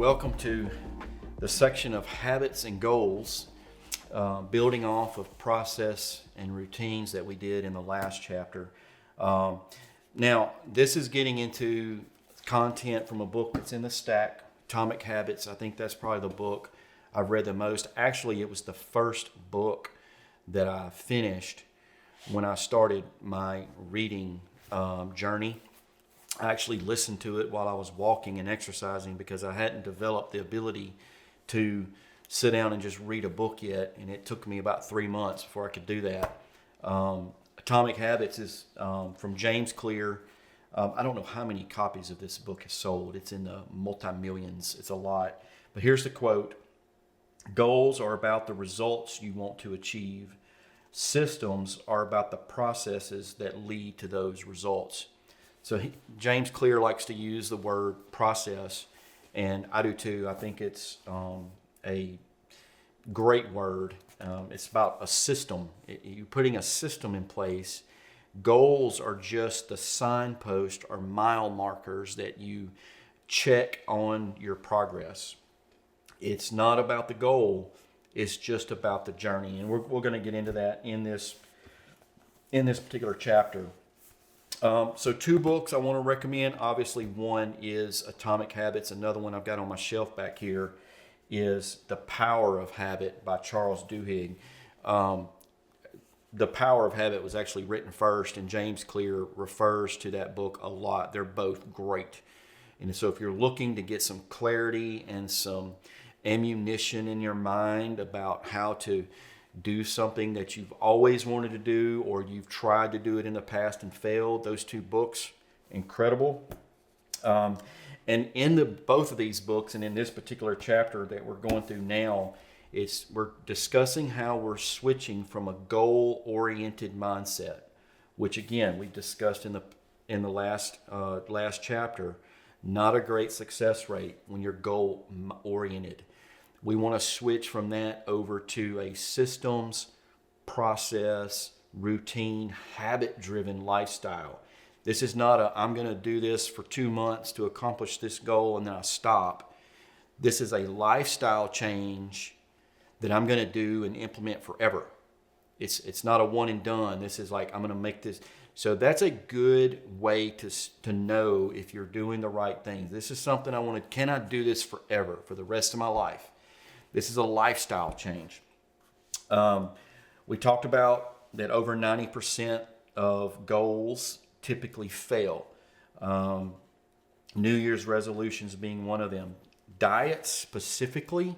welcome to the section of habits and goals, building off of process and routines that we did in the last chapter. Now, this is getting into content from a book that's in the stack, Atomic Habits. I think that's probably the book I've read the most. Actually, it was the first book that I finished when I started my reading journey. I actually listened to it while I was walking and exercising because I hadn't developed the ability to sit down and just read a book yet, and it took me about 3 months before I could do that. Atomic Habits is from James Clear. I don't know how many copies of this book is sold. It's in the multi-millions. It's a lot. But here's the quote. Goals are about the results you want to achieve. Systems are about the processes that lead to those results. So James Clear likes to use the word process, and I do too. I think it's a great word. It's about a system. You're putting a system in place. Goals are just the signpost or mile markers that you check on your progress. It's not about the goal. It's just about the journey. And we're going to get into that in this particular chapter. So 2 books I want to recommend. Obviously, one is Atomic Habits. Another one I've got on my shelf back here is The Power of Habit by Charles Duhigg. The Power of Habit was actually written first, and James Clear refers to that book a lot. They're both great. And so if you're looking to get some clarity and some ammunition in your mind about how to do something that you've always wanted to do, or you've tried to do it in the past and failed, those 2 books, incredible. And in both of these books, and in this particular chapter that we're going through now, we're discussing how we're switching from a goal-oriented mindset, which again we discussed in the last chapter. Not a great success rate when you're goal-oriented. We want to switch from that over to a systems, process, routine, habit-driven lifestyle. This is not I'm going to do this for 2 months to accomplish this goal and then I stop. This is a lifestyle change that I'm going to do and implement forever. It's not a one and done. This is like, I'm going to make this. So that's a good way to know if you're doing the right things. This is something can I do this forever, for the rest of my life? This is a lifestyle change. We talked about that over 90% of goals typically fail. New Year's resolutions being one of them. Diets specifically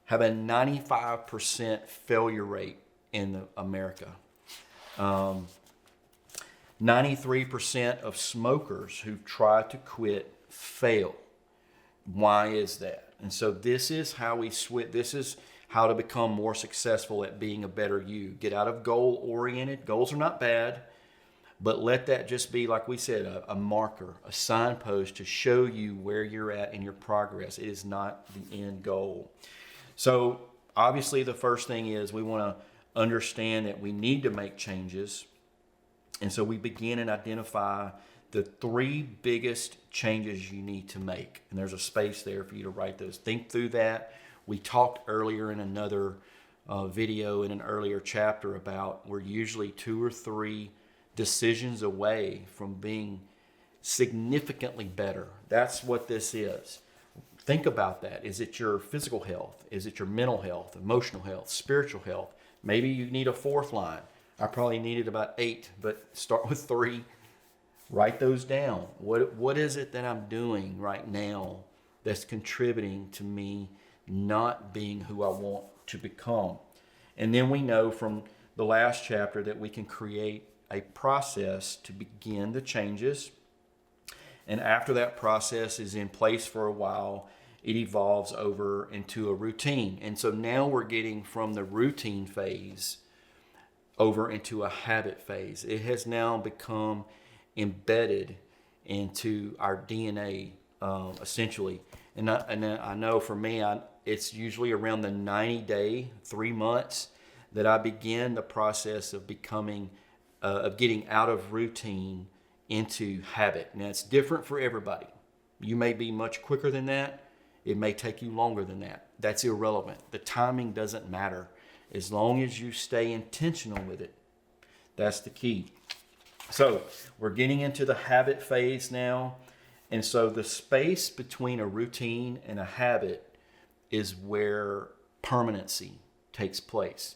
have a 95% failure rate in America. 93% of smokers who try to quit fail. Why is that? And so this is how we switch. This is how to become more successful at being a better you. Get out of goal-oriented. Goals are not bad, but let that just be, like we said, a marker, a signpost to show you where you're at in your progress. It is not the end goal. So obviously the first thing is we want to understand that we need to make changes. And so we begin and identify the 3 biggest changes you need to make. And there's a space there for you to write those. Think through that. We talked earlier in another video in an earlier chapter about we're usually 2 or 3 decisions away from being significantly better. That's what this is. Think about that. Is it your physical health? Is it your mental health, emotional health, spiritual health? Maybe you need a 4th line. I probably needed about 8, but start with 3. Write those down. What is it that I'm doing right now that's contributing to me not being who I want to become? And then we know from the last chapter that we can create a process to begin the changes. And after that process is in place for a while, it evolves over into a routine. And so now we're getting from the routine phase over into a habit phase. It has now become embedded into our DNA, essentially. And I know for me, it's usually around the 90-day, 3 months, that I begin the process of getting out of routine into habit. Now, it's different for everybody. You may be much quicker than that, It may take you longer than that. That's irrelevant. The timing doesn't matter as long as you stay intentional with it. That's the key. So we're getting into the habit phase now. And so the space between a routine and a habit is where permanency takes place.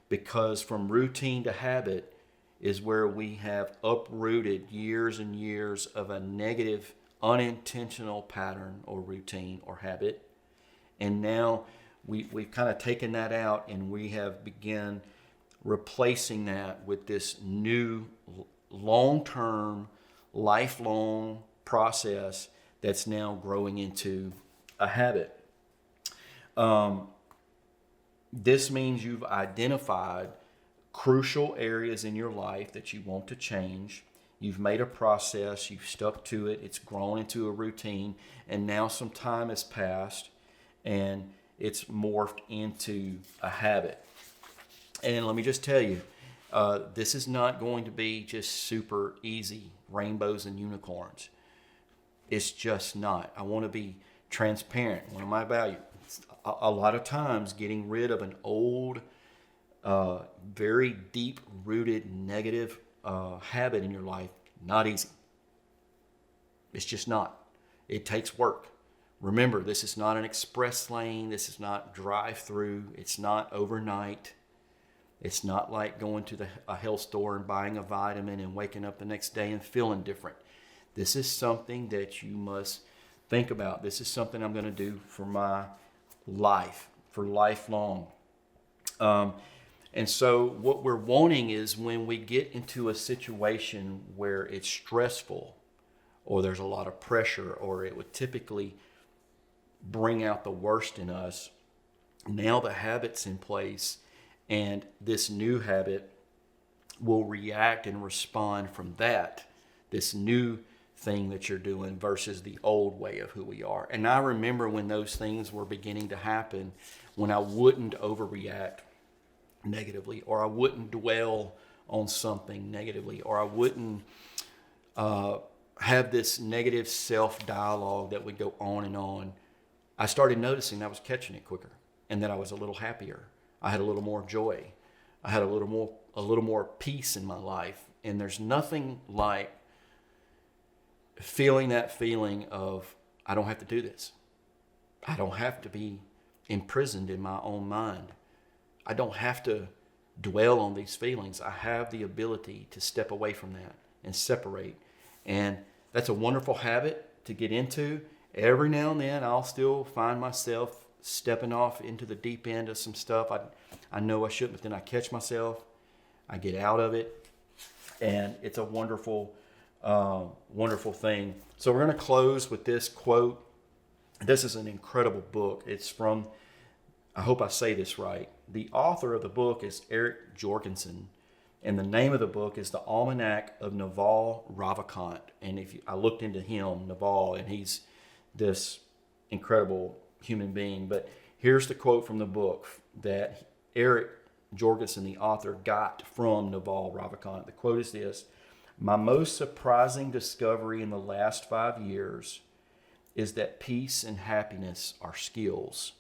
Because from routine to habit is where we have uprooted years and years of a negative, unintentional pattern or routine or habit. And now we've kind of taken that out, and we have begun replacing that with this new long-term, lifelong process that's now growing into a habit. This means you've identified crucial areas in your life that you want to change. You've made a process, you've stuck to it, it's grown into a routine, and now some time has passed and it's morphed into a habit. And let me just tell you, this is not going to be just super easy, rainbows and unicorns. It's just not. I want to be transparent. One of my values, a lot of times getting rid of an old, very deep-rooted negative habit in your life, not easy. It's just not. It takes work. Remember, this is not an express lane. This is not drive-through. It's not overnight. It's not like going to a health store and buying a vitamin and waking up the next day and feeling different. This is something that you must think about. This is something I'm going to do for my life, for lifelong. And so what we're wanting is when we get into a situation where it's stressful or there's a lot of pressure or it would typically bring out the worst in us, now the habit's in place and this new habit will react and respond from that, this new thing that you're doing versus the old way of who we are. And I remember when those things were beginning to happen, when I wouldn't overreact negatively, or I wouldn't dwell on something negatively, or I wouldn't have this negative self-dialogue that would go on and on. I started noticing I was catching it quicker and that I was a little happier. I had a little more joy. I had a little more peace in my life. And there's nothing like feeling that feeling of, I don't have to do this. I don't have to be imprisoned in my own mind. I don't have to dwell on these feelings. I have the ability to step away from that and separate. And that's a wonderful habit to get into. Every now and then I'll still find myself stepping off into the deep end of some stuff I know I shouldn't, but then I catch myself. I get out of it. And it's a wonderful wonderful thing. So we're going to close with this quote. This is an incredible book. It's from, I hope I say this right. The author of the book is Eric Jorgensen, and the name of the book is The Almanac of Naval Ravikant. And I looked into him, Naval, and he's this incredible human being. But here's the quote from the book that Eric Jorgensen, the author, got from Naval Ravikant. The quote is this: "My most surprising discovery in the last 5 years is that peace and happiness are skills."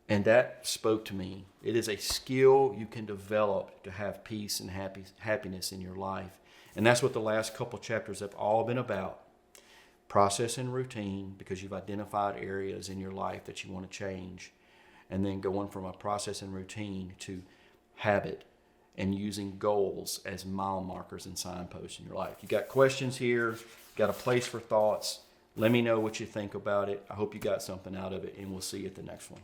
And that spoke to me. It is a skill you can develop to have peace and happiness in your life. And that's what the last couple chapters have all been about. Process and routine, because you've identified areas in your life that you want to change. And then going from a process and routine to habit, and using goals as mile markers and signposts in your life. You got questions here, got a place for thoughts. Let me know what you think about it. I hope you got something out of it, and we'll see you at the next one.